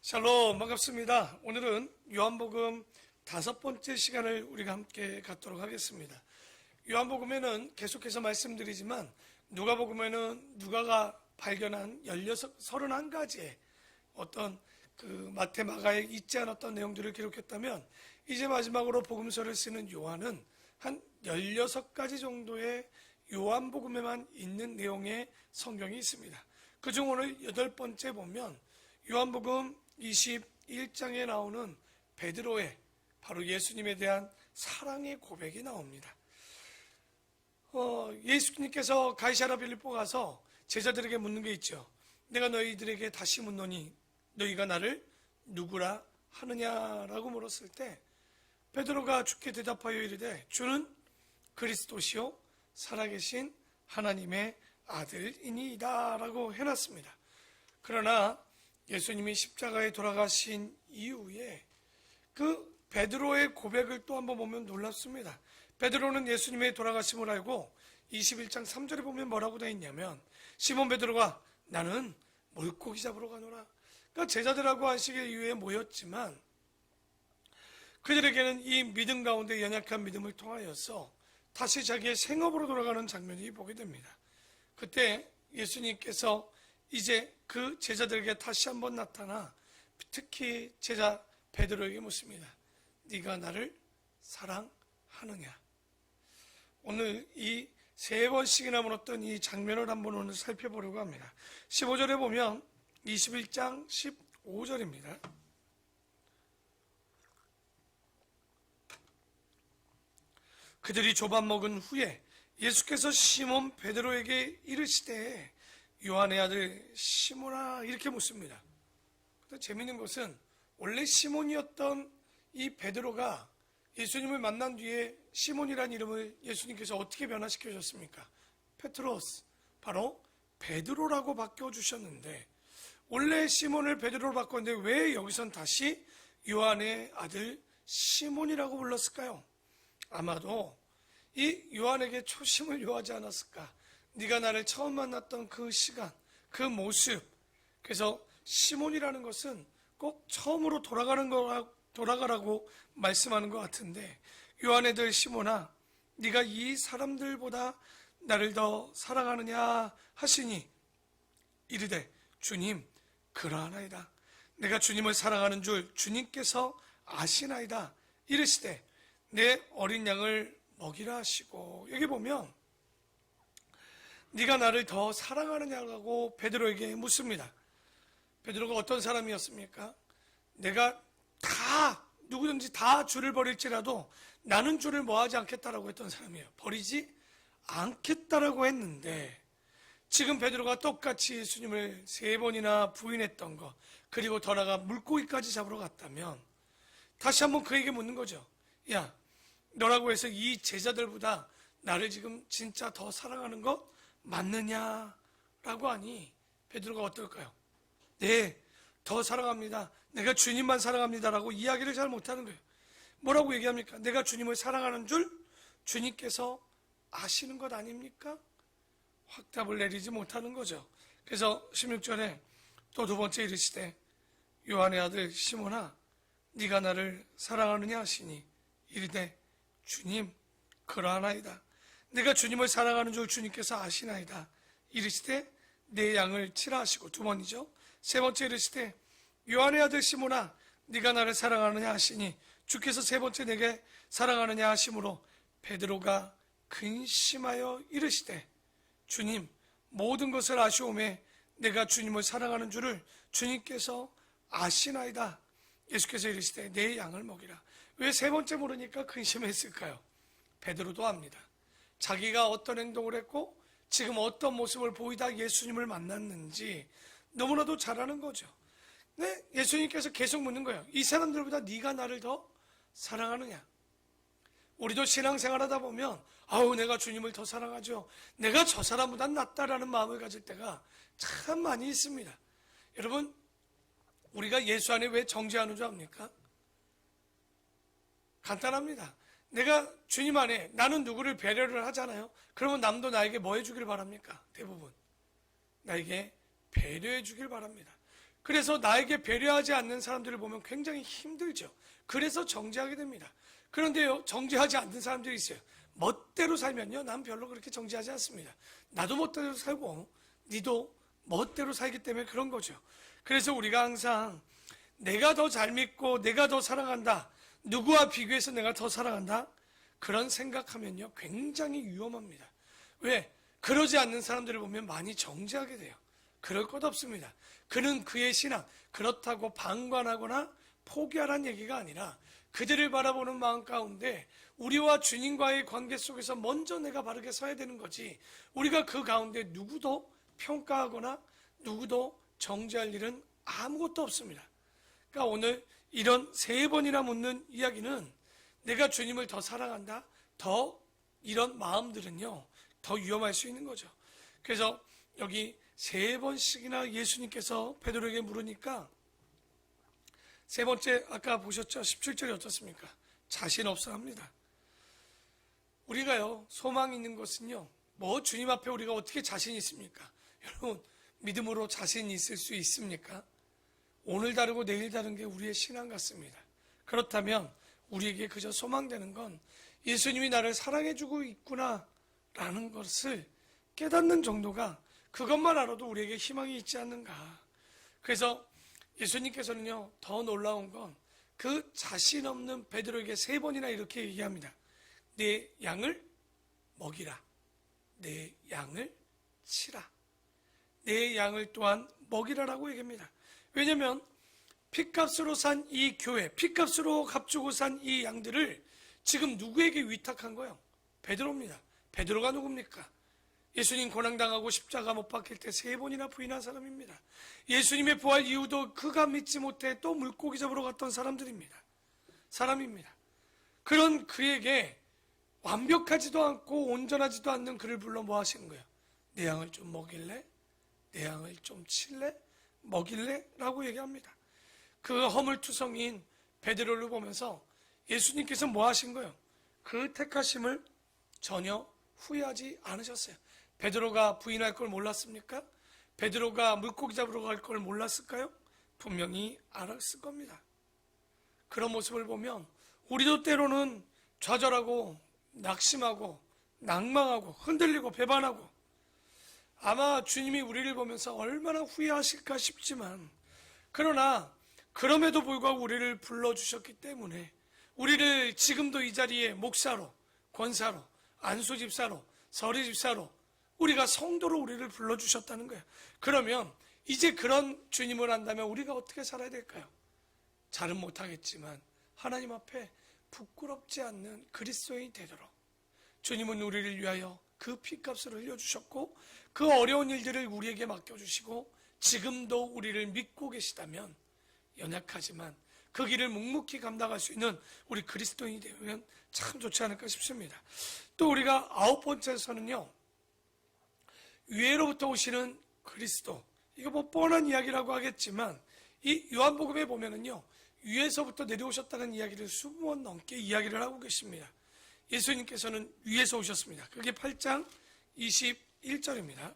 샬롬, 반갑습니다. 오늘은 요한복음 5번째 시간을 우리가 함께 갖도록 하겠습니다. 요한복음에는 계속해서 말씀드리지만 누가복음에는 누가가 발견한 31가지의 어떤 마태, 마가에 있지 않았던 내용들을 기록했다면 이제 마지막으로 복음서를 쓰는 요한은 한 16가지 정도의 요한복음에만 있는 내용의 성경이 있습니다. 그중 오늘 8번째 보면 요한복음 21장에 나오는 베드로의 바로 예수님에 대한 사랑의 고백이 나옵니다. 예수님께서 가이사랴 빌립보 가서 제자들에게 묻는 게 있죠. 내가 너희들에게 다시 묻노니 너희가 나를 누구라 하느냐라고 물었을 때 베드로가 주께 대답하여 이르되 주는 그리스도시요 살아계신 하나님의 아들이니이다 라고 해놨습니다. 그러나 예수님이 십자가에 돌아가신 이후에 그 베드로의 고백을 또 한번 보면 놀랍습니다. 베드로는 예수님의 돌아가심을 알고 21장 3절에 보면 뭐라고 되어 있냐면 시몬 베드로가 나는 물고기 잡으러 가노라. 그러니까 제자들하고 안식일 이후에 모였지만 그들에게는 이 믿음 가운데 연약한 믿음을 통하여서 다시 자기의 생업으로 돌아가는 장면이 보게 됩니다. 그때 예수님께서 이제 그 제자들에게 다시 한번 나타나 특히 제자 베드로에게 묻습니다. 네가 나를 사랑하느냐? 오늘 이 3번씩이나 물었던 이 장면을 한번 오늘 살펴보려고 합니다. 15절에 보면 21장 15절입니다. 그들이 조밥 먹은 후에 예수께서 시몬 베드로에게 이르시되 요한의 아들 시몬아 이렇게 묻습니다. 재미있는 것은 원래 시몬이었던 이 베드로가 예수님을 만난 뒤에 시몬이라는 이름을 예수님께서 어떻게 변화시켜 주셨습니까? 페트로스, 바로 베드로라고 바꿔주셨는데 원래 시몬을 베드로로 바꿨는데 왜 여기선 다시 요한의 아들 시몬이라고 불렀을까요? 아마도 이 요한에게 초심을 요하지 않았을까? 네가 나를 처음 만났던 그 시간, 그 모습. 그래서 시몬이라는 것은 꼭 처음으로 돌아가라고 말씀하는 것 같은데 요한의 아들 시몬아 네가 이 사람들보다 나를 더 사랑하느냐 하시니 이르되 주님 그러하나이다. 내가 주님을 사랑하는 줄 주님께서 아시나이다. 이르시되 내 어린 양을 먹이라 하시고 여기 보면 네가 나를 더 사랑하느냐고 베드로에게 묻습니다. 베드로가 어떤 사람이었습니까? 내가 누구든지 다 주를 버릴지라도 나는 주를 뭐하지 않겠다라고 했던 사람이에요. 버리지 않겠다라고 했는데 지금 베드로가 똑같이 예수님을 3번이나 부인했던 것 그리고 더 나아가 물고기까지 잡으러 갔다면 다시 한번 그에게 묻는 거죠. 야, 너라고 해서 이 제자들보다 나를 지금 진짜 더 사랑하는 것 맞느냐라고 하니 베드로가 어떨까요? 네, 더 사랑합니다. 내가 주님만 사랑합니다라고 이야기를 잘 못하는 거예요. 뭐라고 얘기합니까? 내가 주님을 사랑하는 줄 주님께서 아시는 것 아닙니까? 확답을 내리지 못하는 거죠. 그래서 16절에 또 2번째 이르시되 요한의 아들 시몬아 네가 나를 사랑하느냐 하시니 이르되 주님 그러하나이다. 내가 주님을 사랑하는 줄 주님께서 아시나이다. 이르시되 내 양을 치라 하시고 2번이죠. 3번째 이르시되 요한의 아들 시몬아 네가 나를 사랑하느냐 하시니 주께서 3번째 내게 사랑하느냐 하심으로 베드로가 근심하여 이르시되 주님 모든 것을 아시오매 내가 주님을 사랑하는 줄을 주님께서 아시나이다. 예수께서 이르시되 내 양을 먹이라. 왜 3번째 물으니까 근심했을까요? 베드로도 압니다. 자기가 어떤 행동을 했고 지금 어떤 모습을 보이다 예수님을 만났는지 너무나도 잘 아는 거죠. 네, 예수님께서 계속 묻는 거예요. 이 사람들보다 네가 나를 더 사랑하느냐? 우리도 신앙생활 하다 보면 내가 주님을 더 사랑하죠. 내가 저 사람보다 낫다라는 마음을 가질 때가 참 많이 있습니다. 여러분 우리가 예수 안에 왜 정죄하는 줄 압니까? 간단합니다. 내가 주님 안에 나는 누구를 배려를 하잖아요. 그러면 남도 나에게 뭐 해주길 바랍니까? 대부분 나에게 배려해 주길 바랍니다. 그래서 나에게 배려하지 않는 사람들을 보면 굉장히 힘들죠. 그래서 정죄하게 됩니다. 그런데요, 정죄하지 않는 사람들이 있어요. 멋대로 살면요, 난 별로 그렇게 정죄하지 않습니다. 나도 멋대로 살고 니도 멋대로 살기 때문에 그런 거죠. 그래서 우리가 항상 내가 더 잘 믿고 내가 더 사랑한다, 누구와 비교해서 내가 더 사랑한다, 그런 생각하면요 굉장히 위험합니다. 왜? 그러지 않는 사람들을 보면 많이 정죄하게 돼요. 그럴 것 없습니다. 그는 그의 신앙, 그렇다고 방관하거나 포기하라는 얘기가 아니라 그들을 바라보는 마음 가운데 우리와 주님과의 관계 속에서 먼저 내가 바르게 서야 되는 거지, 우리가 그 가운데 누구도 평가하거나 누구도 정죄할 일은 아무것도 없습니다. 그러니까 오늘 이런 3번이나 묻는 이야기는 내가 주님을 더 사랑한다, 더 이런 마음들은요 더 위험할 수 있는 거죠. 그래서 여기 3번씩이나 예수님께서 베드로에게 물으니까, 세 번째 아까 보셨죠? 17절이 어떻습니까? 자신 없어 합니다. 우리가요 소망 있는 것은요, 뭐 주님 앞에 우리가 어떻게 자신 있습니까? 여러분, 믿음으로 자신 있을 수 있습니까? 오늘 다르고 내일 다른 게 우리의 신앙 같습니다. 그렇다면 우리에게 그저 소망되는 건 예수님이 나를 사랑해주고 있구나 라는 것을 깨닫는 정도가, 그것만 알아도 우리에게 희망이 있지 않는가. 그래서 예수님께서는요 더 놀라운 건 그 자신 없는 베드로에게 3번이나 이렇게 얘기합니다. 내 양을 먹이라, 내 양을 치라, 내 양을 또한 먹이라라고 얘기합니다. 왜냐하면 핏값으로 산 이 교회, 핏값으로 값주고 산 이 양들을 지금 누구에게 위탁한 거예요? 베드로입니다. 베드로가 누굽니까? 예수님 고난당하고 십자가 못 박힐 때 3번이나 부인한 사람입니다. 예수님의 부활 이후도 그가 믿지 못해 또 물고기 잡으러 갔던 사람입니다. 그런 그에게 완벽하지도 않고 온전하지도 않는 그를 불러 뭐 하시는 거예요? 내 양을 좀 먹일래? 내 양을 좀 칠래? 먹일래? 라고 얘기합니다. 그 허물투성이인 베드로를 보면서 예수님께서 뭐 하신 거예요? 그 택하심을 전혀 후회하지 않으셨어요. 베드로가 부인할 걸 몰랐습니까? 베드로가 물고기 잡으러 갈 걸 몰랐을까요? 분명히 알았을 겁니다. 그런 모습을 보면 우리도 때로는 좌절하고 낙심하고 낭망하고 흔들리고 배반하고, 아마 주님이 우리를 보면서 얼마나 후회하실까 싶지만, 그러나 그럼에도 불구하고 우리를 불러주셨기 때문에 우리를 지금도 이 자리에 목사로, 권사로, 안수집사로, 서리집사로, 우리가 성도로 우리를 불러주셨다는 거예요. 그러면 이제 그런 주님을 안다면 우리가 어떻게 살아야 될까요? 잘은 못하겠지만 하나님 앞에 부끄럽지 않는 그리스도인이 되도록 주님은 우리를 위하여 그 피값을 흘려주셨고, 그 어려운 일들을 우리에게 맡겨주시고 지금도 우리를 믿고 계시다면 연약하지만 그 길을 묵묵히 감당할 수 있는 우리 그리스도인이 되면 참 좋지 않을까 싶습니다. 또 우리가 9번째에서는요, 위에로부터 오시는 그리스도, 이거 뭐 뻔한 이야기라고 하겠지만 이 요한복음에 보면은요 위에서부터 내려오셨다는 이야기를 20번 넘게 이야기를 하고 계십니다. 예수님께서는 위에서 오셨습니다. 그게 8장 21절입니다.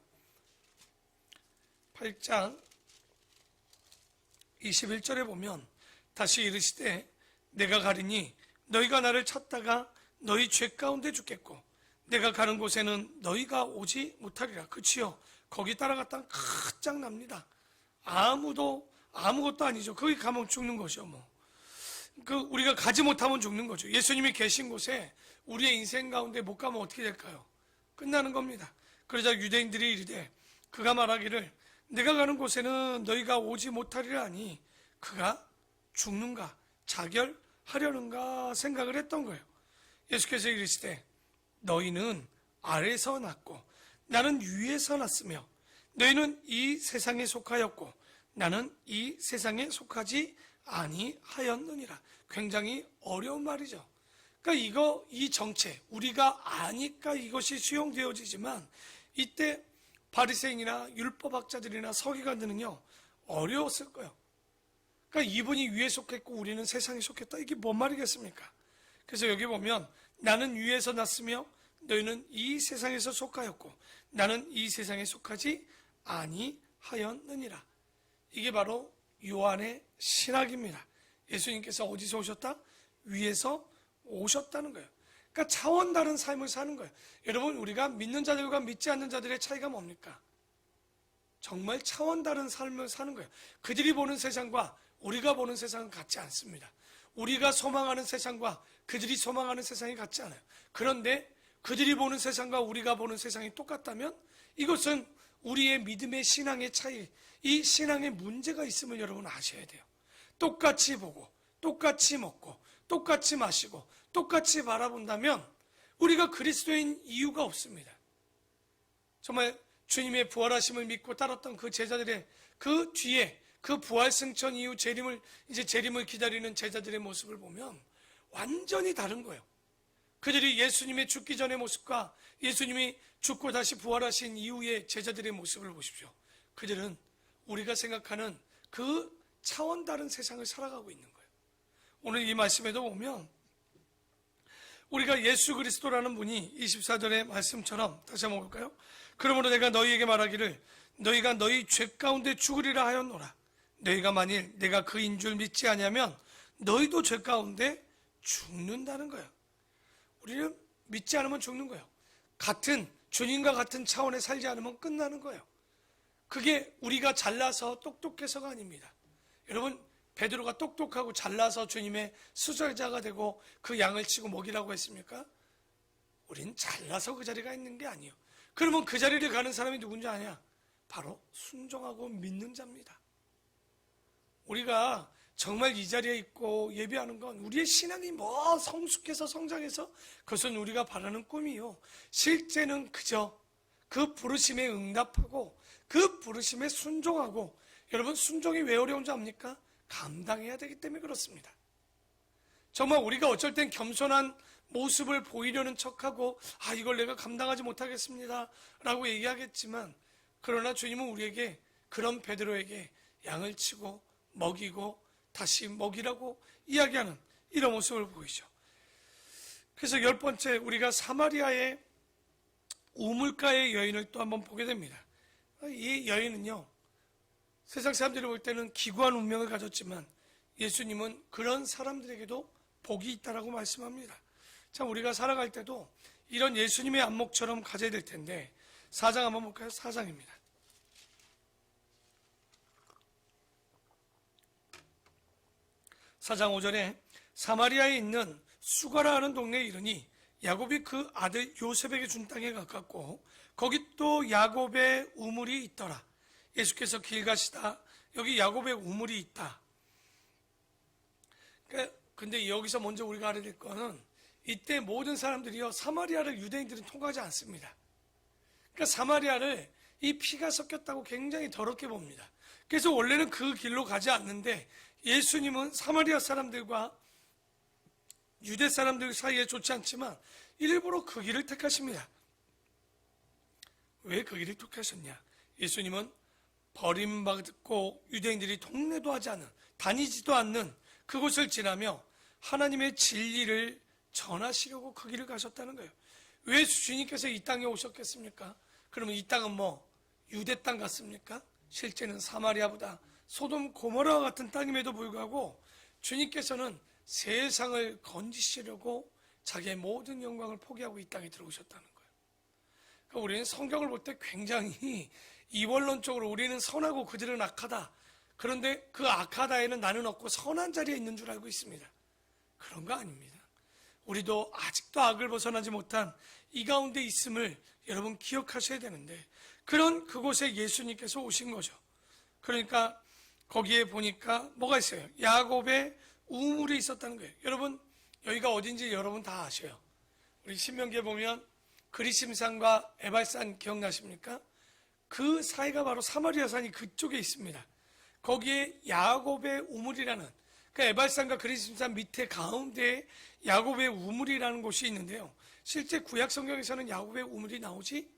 8장 21절에 보면 다시 이르시되 내가 가리니 너희가 나를 찾다가 너희 죄 가운데 죽겠고 내가 가는 곳에는 너희가 오지 못하리라. 그치요? 거기 따라갔다가 끝장납니다. 아무것도 아니죠. 거기 가면 죽는 것이요. 우리가 가지 못하면 죽는 거죠. 예수님이 계신 곳에 우리의 인생 가운데 못 가면 어떻게 될까요? 끝나는 겁니다. 그러자 유대인들이 이르되 그가 말하기를 내가 가는 곳에는 너희가 오지 못하리라 하니 그가 죽는가 자결하려는가 생각을 했던 거예요. 예수께서 이르시되 너희는 아래에서 났고 나는 위에서 났으며 너희는 이 세상에 속하였고 나는 이 세상에 속하지 아니하였느니라. 굉장히 어려운 말이죠. 그러니까 이 정체 우리가 아니까 이것이 수용되어지지만 이때 바리새인이나 율법학자들이나 서기관들은요 어려웠을 거예요. 그러니까 이분이 위에 속했고 우리는 세상에 속했다, 이게 뭔 말이겠습니까? 그래서 여기 보면 나는 위에서 났으며 너희는 이 세상에서 속하였고 나는 이 세상에 속하지 아니하였느니라. 이게 바로 요한의 신학입니다. 예수님께서 어디서 오셨다? 위에서 오셨다는 거예요. 그러니까 차원 다른 삶을 사는 거예요. 여러분, 우리가 믿는 자들과 믿지 않는 자들의 차이가 뭡니까? 정말 차원 다른 삶을 사는 거예요. 그들이 보는 세상과 우리가 보는 세상은 같지 않습니다. 우리가 소망하는 세상과 그들이 소망하는 세상이 같지 않아요. 그런데 그들이 보는 세상과 우리가 보는 세상이 똑같다면 이것은 우리의 믿음의 신앙의 차이, 이 신앙의 문제가 있음을 여러분 아셔야 돼요. 똑같이 보고 똑같이 먹고 똑같이 마시고 똑같이 바라본다면 우리가 그리스도인 이유가 없습니다. 정말 주님의 부활하심을 믿고 따랐던 그 제자들의 그 뒤에 그 부활 승천 이후 재림을 기다리는 제자들의 모습을 보면 완전히 다른 거예요. 그들이 예수님의 죽기 전의 모습과 예수님이 죽고 다시 부활하신 이후의 제자들의 모습을 보십시오. 그들은 우리가 생각하는 그 차원 다른 세상을 살아가고 있는 거예요. 오늘 이 말씀에도 보면 우리가 예수 그리스도라는 분이 24절의 말씀처럼 다시 한번 볼까요? 그러므로 내가 너희에게 말하기를 너희가 너희 죄 가운데 죽으리라 하였노라. 너희가 만일 내가 그인 줄 믿지 아니하면 너희도 죄 가운데 죽는다는 거예요. 우리는 믿지 않으면 죽는 거예요. 같은 주님과 같은 차원에 살지 않으면 끝나는 거예요. 그게 우리가 잘나서 똑똑해서가 아닙니다. 여러분, 베드로가 똑똑하고 잘나서 주님의 수절자가 되고 그 양을 치고 먹이라고 했습니까? 우린 잘나서 그 자리가 있는 게 아니에요. 그러면 그 자리를 가는 사람이 누군지 아냐? 바로 순종하고 믿는 자입니다. 우리가 정말 이 자리에 있고 예배하는 건 우리의 신앙이 뭐 성숙해서 성장해서 그것은 우리가 바라는 꿈이요. 실제는 그저 그 부르심에 응답하고 그 부르심에 순종하고, 여러분 순종이 왜 어려운 줄 압니까? 감당해야 되기 때문에 그렇습니다. 정말 우리가 어쩔 땐 겸손한 모습을 보이려는 척하고 이걸 내가 감당하지 못하겠습니다 라고 얘기하겠지만, 그러나 주님은 우리에게 그런 베드로에게 양을 치고 먹이고 다시 먹이라고 이야기하는 이런 모습을 보이죠. 그래서 10번째, 우리가 사마리아의 우물가의 여인을 또 한번 보게 됩니다. 이 여인은요, 세상 사람들이 볼 때는 기구한 운명을 가졌지만 예수님은 그런 사람들에게도 복이 있다라고 말씀합니다. 참, 우리가 살아갈 때도 이런 예수님의 안목처럼 가져야 될 텐데, 4장 한번 볼까요? 4장입니다. 4장 5절에 사마리아에 있는 수가라 하는 동네에 이르니 야곱이 그 아들 요셉에게 준 땅에 가깝고 거기 또 야곱의 우물이 있더라. 예수께서 길 가시다 여기 야곱의 우물이 있다. 근데 여기서 먼저 우리가 알아야 될 거는, 이때 모든 사람들이요, 사마리아를 유대인들은 통과하지 않습니다. 그러니까 사마리아를 이 피가 섞였다고 굉장히 더럽게 봅니다. 그래서 원래는 그 길로 가지 않는데 예수님은 사마리아 사람들과 유대 사람들 사이에 좋지 않지만 일부러 그 길을 택하십니다. 왜 그 길을 택하셨냐? 예수님은 버림받고 유대인들이 통례도 하지 않은, 다니지도 않는 그곳을 지나며 하나님의 진리를 전하시려고 그 길을 가셨다는 거예요. 왜 주님께서 이 땅에 오셨겠습니까? 그러면 이 땅은 뭐 유대 땅 같습니까? 실제는 사마리아보다 소돔 고모라와 같은 땅임에도 불구하고 주님께서는 세상을 건지시려고 자기의 모든 영광을 포기하고 이 땅에 들어오셨다는 거예요. 그러니까 우리는 성경을 볼 때 굉장히 이원론적으로 우리는 선하고 그들은 악하다. 그런데 그 악하다에는 나는 없고 선한 자리에 있는 줄 알고 있습니다. 그런 거 아닙니다. 우리도 아직도 악을 벗어나지 못한 이 가운데 있음을 여러분 기억하셔야 되는데, 그런 그곳에 예수님께서 오신 거죠. 그러니까 거기에 보니까 뭐가 있어요? 야곱의 우물이 있었다는 거예요. 여러분, 여기가 어딘지 여러분 다 아셔요. 우리 신명기에 보면 그리심산과 에발산 기억나십니까? 그 사이가 바로 사마리아 산이 그쪽에 있습니다. 거기에 야곱의 우물이라는, 그 에발산과 그리심산 밑에 가운데에 야곱의 우물이라는 곳이 있는데요, 실제 구약 성경에서는 야곱의 우물이 나오지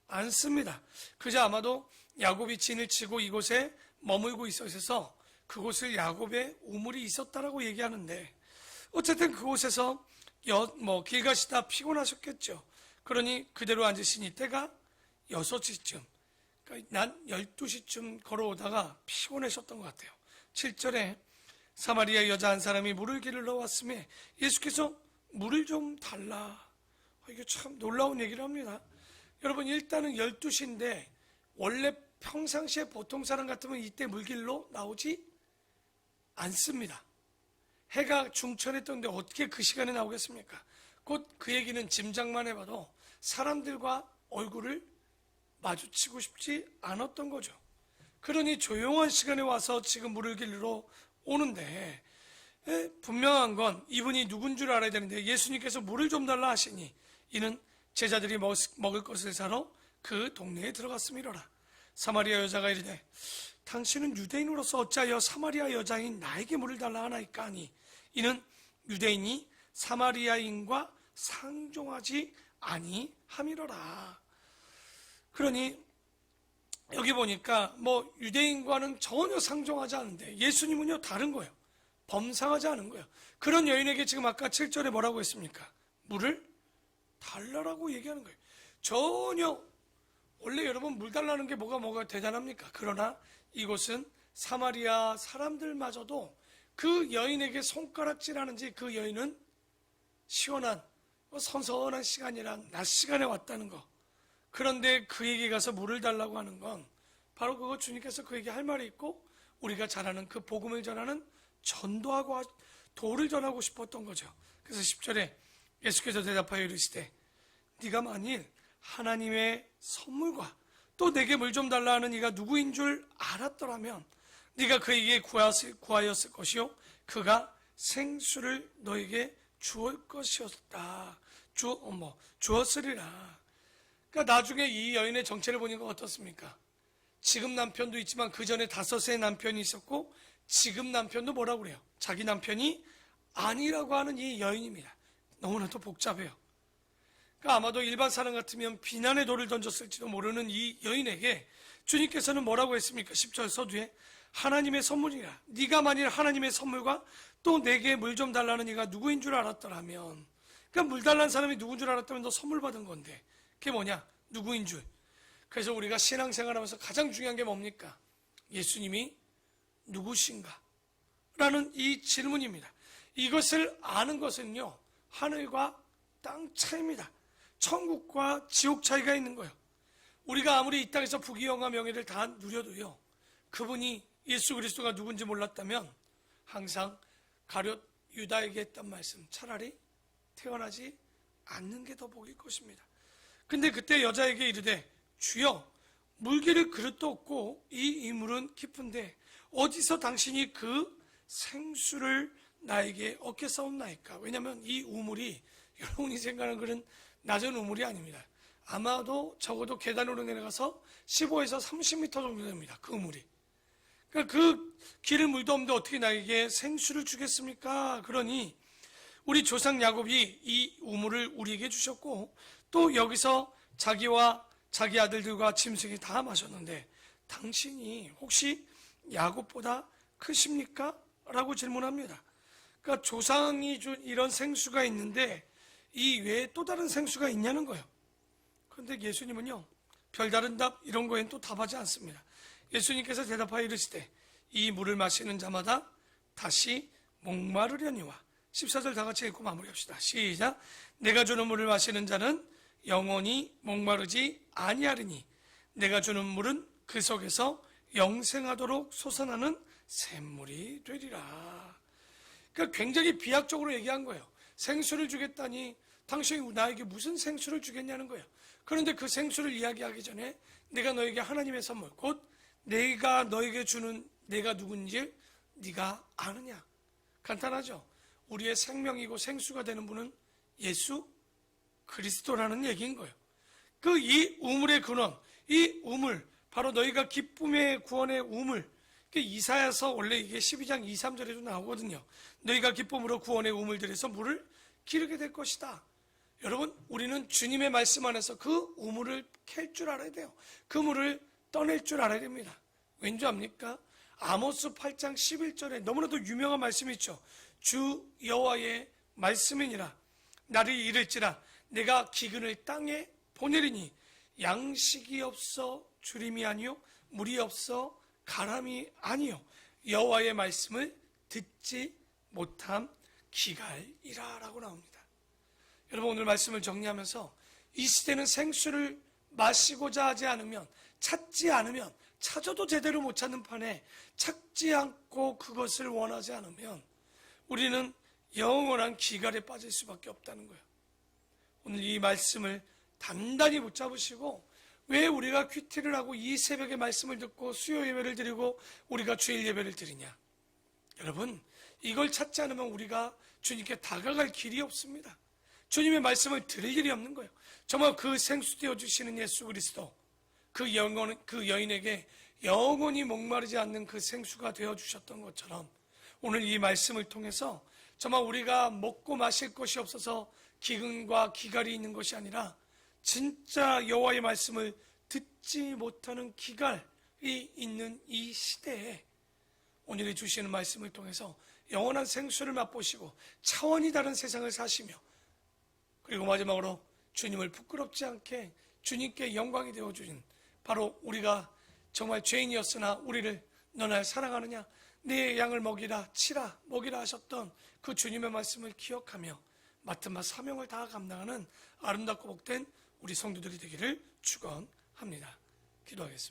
않습니다. 그저 아마도 야곱이 진을 치고 이곳에 머물고 있어서 그곳을 야곱의 우물이 있었다라고 얘기하는데, 어쨌든 그곳에서 길 가시다 피곤하셨겠죠. 그러니 그대로 앉으시니 때가 6시쯤, 그러니까 난 12시쯤 걸어오다가 피곤하셨던 것 같아요. 7절에 사마리아 여자 한 사람이 물을 길러 왔음에 예수께서 물을 좀 달라. 이게 참 놀라운 얘기를 합니다. 여러분, 일단은 12시인데 원래 평상시에 보통 사람 같으면 이때 물길로 나오지 않습니다. 해가 중천에 떴는데 어떻게 그 시간에 나오겠습니까? 곧 그 얘기는 짐작만 해봐도 사람들과 얼굴을 마주치고 싶지 않았던 거죠. 그러니 조용한 시간에 와서 지금 물을 길러 오는데, 분명한 건 이분이 누군 줄 알아야 되는데 예수님께서 물을 좀 달라 하시니 이는 제자들이 먹을 것을 사러 그 동네에 들어갔음이로라. 사마리아 여자가 이르되 당신은 유대인으로서 어찌하여 사마리아 여자인 나에게 물을 달라 하나이까 하니 이는 유대인이 사마리아인과 상종하지 아니함이로라. 그러니 여기 보니까 유대인과는 전혀 상종하지 않는데 예수님은요 다른 거예요. 범상하지 않은 거예요. 그런 여인에게 지금 아까 7절에 뭐라고 했습니까? 물을 달라라고 얘기하는 거예요. 전혀, 원래 여러분 물 달라는 게 뭐가 대단합니까? 그러나 이곳은 사마리아 사람들마저도 그 여인에게 손가락질하는지 그 여인은 시원한 선선한 시간이란 낮 시간에 왔다는 거. 그런데 그에게 가서 물을 달라고 하는 건 바로 그거 주님께서 그에게 할 말이 있고 우리가 잘 아는 그 복음을 전하는 전도하고 도를 전하고 싶었던 거죠. 그래서 10절에 예수께서 대답하여 이르시되 네가 만일 하나님의 선물과 또 내게 물 좀 달라 하는 이가 누구인 줄 알았더라면 네가 그에게 구하였을 것이요 그가 생수를 너에게 주었을 것이었다. 주었으리라. 그러니까 나중에 이 여인의 정체를 보니까 어떻습니까? 지금 남편도 있지만 그 전에 5의 남편이 있었고 지금 남편도 뭐라고 그래요? 자기 남편이 아니라고 하는 이 여인입니다. 너무나도 복잡해요. 그러니까 아마도 일반 사람 같으면 비난의 돌을 던졌을지도 모르는 이 여인에게 주님께서는 뭐라고 했습니까? 10절 서두에 하나님의 선물이라. 네가 만일 하나님의 선물과 또 내게 물 좀 달라는 이가 누구인 줄 알았더라면, 그러니까 물 달라는 사람이 누구인 줄 알았다면 너 선물 받은 건데 그게 뭐냐? 누구인 줄. 그래서 우리가 신앙생활하면서 가장 중요한 게 뭡니까? 예수님이 누구신가? 라는 이 질문입니다. 이것을 아는 것은요 하늘과 땅 차이입니다. 천국과 지옥 차이가 있는 거예요. 우리가 아무리 이 땅에서 부귀영화 명예를 다 누려도요 그분이 예수 그리스도가 누군지 몰랐다면 항상 가룟 유다에게 했던 말씀, 차라리 태어나지 않는 게 더 복일 것입니다. 근데 그때 여자에게 이르되 주여 물기를 그릇도 없고 이 물은 깊은데 어디서 당신이 그 생수를 나에게 얻겠사옵나이까? 왜냐하면 이 우물이 여러분이 생각하는 그런 낮은 우물이 아닙니다. 아마도 적어도 계단으로 내려가서 15에서 30m 정도 됩니다. 그 우물이. 그러니까 그 기를 물도 없는데 어떻게 나에게 생수를 주겠습니까? 그러니 우리 조상 야곱이 이 우물을 우리에게 주셨고 또 여기서 자기와 자기 아들들과 짐승이 다 마셨는데 당신이 혹시 야곱보다 크십니까? 라고 질문합니다. 그러니까 조상이 준 이런 생수가 있는데 이 외에 또 다른 생수가 있냐는 거예요. 그런데 예수님은요 별다른 답 이런 거엔 또 답하지 않습니다. 예수님께서 대답하여 이르시되 이 물을 마시는 자마다 다시 목마르려니와 14절 다 같이 읽고 마무리합시다. 시작. 내가 주는 물을 마시는 자는 영원히 목마르지 아니하리니 내가 주는 물은 그 속에서 영생하도록 솟아나는 샘물이 되리라. 그러니까 굉장히 비약적으로 얘기한 거예요. 생수를 주겠다니 당신이 나에게 무슨 생수를 주겠냐는 거예요. 그런데 그 생수를 이야기하기 전에 내가 너에게 하나님의 선물, 곧 내가 너에게 주는 내가 누군지 네가 아느냐. 간단하죠. 우리의 생명이고 생수가 되는 분은 예수 그리스도라는 얘기인 거예요. 그 이 우물의 근원, 이 우물, 바로 너희가 기쁨의 구원의 우물. 이사야서 원래 이게 12장 2, 3절에도 나오거든요. 너희가 기쁨으로 구원의 우물들에서 물을 기르게 될 것이다. 여러분, 우리는 주님의 말씀 안에서 그 우물을 캘 줄 알아야 돼요. 그 물을 떠낼 줄 알아야 됩니다. 왠지 압니까? 아모스 8장 11절에 너무나도 유명한 말씀이 있죠. 주 여호와의 말씀이니라. 나를 이를지라 내가 기근을 땅에 보내리니 양식이 없어 주림이 아니요 물이 없어 가람이 아니요 여호와의 말씀을 듣지 못함 기갈이라 라고 나옵니다. 여러분, 오늘 말씀을 정리하면서 이 시대는 생수를 마시고자 하지 않으면, 찾지 않으면, 찾아도 제대로 못 찾는 판에 찾지 않고 그것을 원하지 않으면 우리는 영원한 기갈에 빠질 수밖에 없다는 거예요. 오늘 이 말씀을 단단히 붙잡으시고, 왜 우리가 큐티를 하고 이 새벽에 말씀을 듣고 수요 예배를 드리고 우리가 주일 예배를 드리냐? 여러분, 이걸 찾지 않으면 우리가 주님께 다가갈 길이 없습니다. 주님의 말씀을 들을 일이 없는 거예요. 정말 그 생수 되어주시는 예수 그리스도, 그 여인에게 영원히 목마르지 않는 그 생수가 되어주셨던 것처럼 오늘 이 말씀을 통해서 정말 우리가 먹고 마실 것이 없어서 기근과 기갈이 있는 것이 아니라 진짜 여호와의 말씀을 듣지 못하는 기갈이 있는 이 시대에 오늘 주시는 말씀을 통해서 영원한 생수를 맛보시고 차원이 다른 세상을 사시며, 그리고 마지막으로 주님을 부끄럽지 않게 주님께 영광이 되어주신, 바로 우리가 정말 죄인이었으나 우리를 너 날 사랑하느냐, 내 양을 먹이라 치라 먹이라 하셨던 그 주님의 말씀을 기억하며 맡은 바 사명을 다 감당하는 아름답고 복된 우리 성도들이 되기를 축원합니다. 기도하겠습니다.